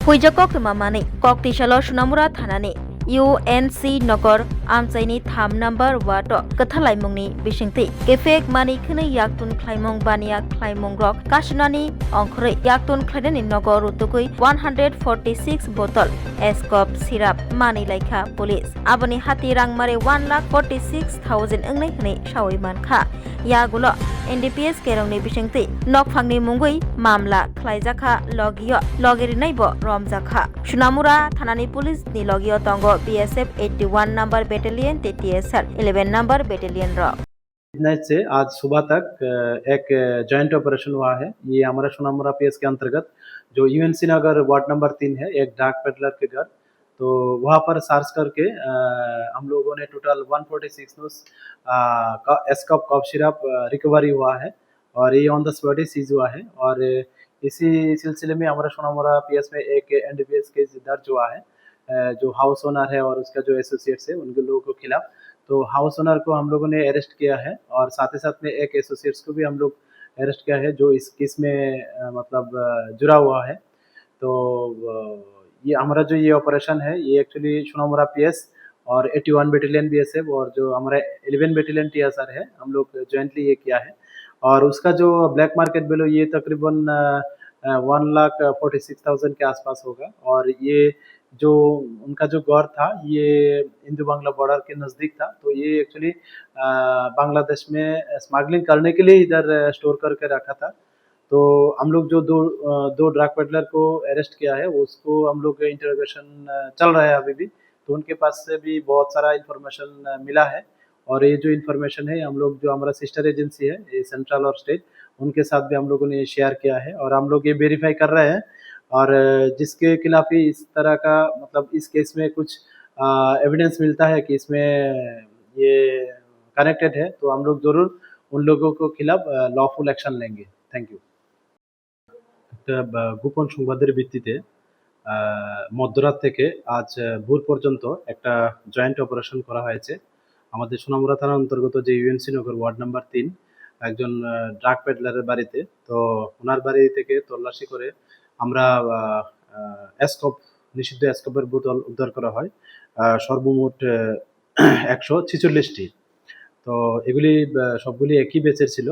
हुइजकक मामानि ककतिसालो सुनामुरा थानानि UNC नगर आमचाइनि 3 number ward कथालाइमुंनि बिसिंथि केफेक मानि खनै याक्तुन ख्लाइमुं बानिया ख्लाइमुं रक कासुनानि अंखरै याक्तुन ख्लाइनानि नगर रुतुकुइ 146 बोतल एस्कप सिराप मानि लाइखा पुलिस आबनि हाति रांमारे 1,46,000 अंगनै हनै सावै मानखा यागुलो NDPS केरंनि बिसिंथि नकफांनि मुंगुइ मामला ख्लाइजाखा लगियो लगिरिनाइबो रमजाखा सुनामुरा थानानि पुलिस नि लगियो तंगो BSF 81 number battalion TTSR 11 number battalion रो मिडनाइट से आज सुबह तक एक जॉइंट ऑपरेशन हुआ है। ये हमारा सोनामुरा PS के अंतर्गत जो UNC नगर वार्ड नंबर 3 है, एक ड्रग पेडलर के घर, तो वहाँ पर सर्च करके हम लोगों ने टोटल 146 नोस का एस्कॉप कॉफ सिरप रिकवरी हुआ है और ये on the spot he sees हुआ है। और इसी सिलसिले में हमारा सोनामुरा PS में एक NDPS केस दर्ज हुआ है, जो हाउस ओनर है और उसका जो एसोसिएट्स है उनके लोगों के खिलाफ। तो हाउस ओनर को हम लोगों ने अरेस्ट किया है और साथ ही साथ में एक एसोसिएट्स को भी हम लोग अरेस्ट किया है जो इस केस में जुड़ा हुआ है। तो ये हमारा जो ये ऑपरेशन है ये एक्चुअली सोनामुरा PS और 81 बैटालियन BSF और जो हमारा 11 बैटालियन TSR है, हम लोग जॉइंटली ये किया है। और उसका जो ब्लैक मार्केट वैल्यू ये तकरीबन 1,46,000 के आसपास होगा। और ये जो उनका जो गौर था ये इंडो बांग्ला बॉर्डर के नज़दीक था, तो ये एक्चुअली बांग्लादेश में स्मगलिंग करने के लिए इधर स्टोर करके रखा था। तो हम लोग जो दो ड्रग पेडलर को अरेस्ट किया है उसको हम लोग इंटरोगेशन चल रहा है अभी भी, तो उनके पास से भी बहुत सारा इन्फॉर्मेशन मिला है। और ये जो इन्फॉर्मेशन है हम लोग जो हमारा सिस्टर एजेंसी है ये सेंट्रल और स्टेट, उनके साथ भी हम लोगों ने शेयर किया है और हम लोग ये वेरीफाई कर रहे हैं। और जिसके खिलाफ ही इस तरह का इस केस में कुछ एविडेंस मिलता है कि इसमें ये कनेक्टेड है, तो हम लोग जरूर उन लोगों को खिलाफ लॉफुल एक्शन लेंगे। Thank you. গোপন সংবাদের ভিত্তিতে মধ্যরাত থেকে আজ ভোর পর্যন্ত একটা জয়েন্ট অপারেশন করা হয়েছে আমাদের সোনামুরা থানার অন্তর্গত যে UNC নগর ওয়ার্ড নাম্বার 3 একজন ড্রাগ পেডলারের বাড়িতে। তো ওনার বাড়ি থেকে তল্লাশি করে আমরা নিষিদ্ধ এসকপের বোতল উদ্ধার করা হয় সর্বমোট 146টি। তো এগুলি সবগুলি একই ব্যাচের ছিল।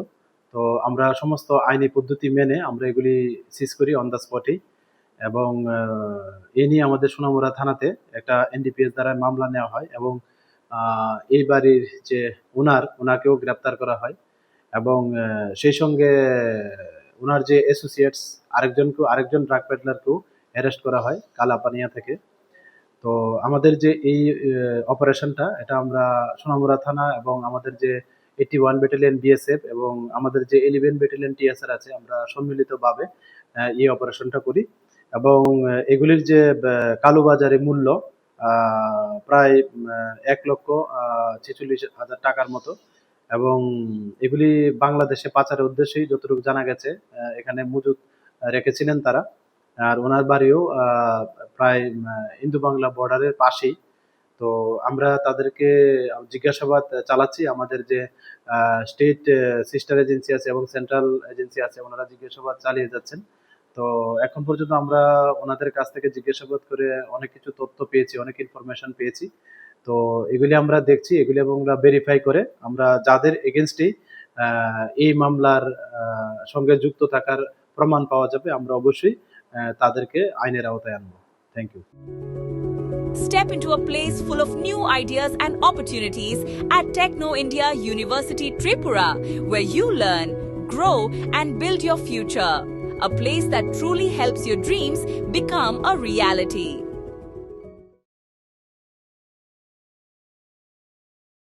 তো আমরা সমস্ত আইনি পদ্ধতি মেনে আমরা এগুলি সিজ করি অন দ্য স্পটেই। এবং এ নিয়ে আমাদের সোনামুরা থানাতে একটা NDPS দ্বারা মামলা নেওয়া হয় এবং এই বাড়ির যে ওনাকেও গ্রেপ্তার করা হয় এবং সেই সঙ্গে ওনার যে অ্যাসোসিয়েটস আরেকজন ড্রাগ পেডলারকেও অ্যারেস্ট করা হয় কালাপানিয়া থেকে। তো আমাদের যে এই অপারেশনটা এটা আমরা সোনামুরা থানা এবং আমাদের যে 81 ব্যাটালিয়ন BSF এবং আমাদের যে 11 ব্যাটালিয়ন TSR আছে আমরা সম্মিলিতভাবে এই অপারেশনটা করি। এবং এগুলির যে কালোবাজারি মূল্য প্রায় 1,46,000 টাকার মতো এবং এগুলি বাংলাদেশে পাচারের উদ্দেশ্যেই যতটুকু জানা গেছে এখানে মজুত রেখেছিলেন তারা। আর ওনার বাড়িও প্রায় ইন্দো বাংলা বর্ডারের পাশেই। তো আমরা তাদেরকে জিজ্ঞাসাবাদ চালাচ্ছি, আমাদের যে স্টেট সিস্টার এজেন্সি আছে এবং সেন্ট্রাল এজেন্সি আছে ওনারা জিজ্ঞাসাবাদ চালিয়ে যাচ্ছেন। তো এখন পর্যন্ত আমরা ওনাদের কাছ থেকে জিজ্ঞাসাবাদ করে অনেক কিছু তথ্য পেয়েছি, অনেক ইনফরমেশন পেয়েছি। তো এগুলি আমরা দেখছি, এগুলি এবং আমরা ভেরিফাই করে আমরা যাদের এগেনস্টেই এই মামলার সঙ্গে যুক্ত থাকার প্রমাণ পাওয়া যাবে আমরা অবশ্যই তাদেরকে আইনের আওতায় আনবো। Thank you. Step into a place full of new ideas and opportunities at Techno India University Tripura, where you learn, grow and build your future. A place that truly helps your dreams become a reality.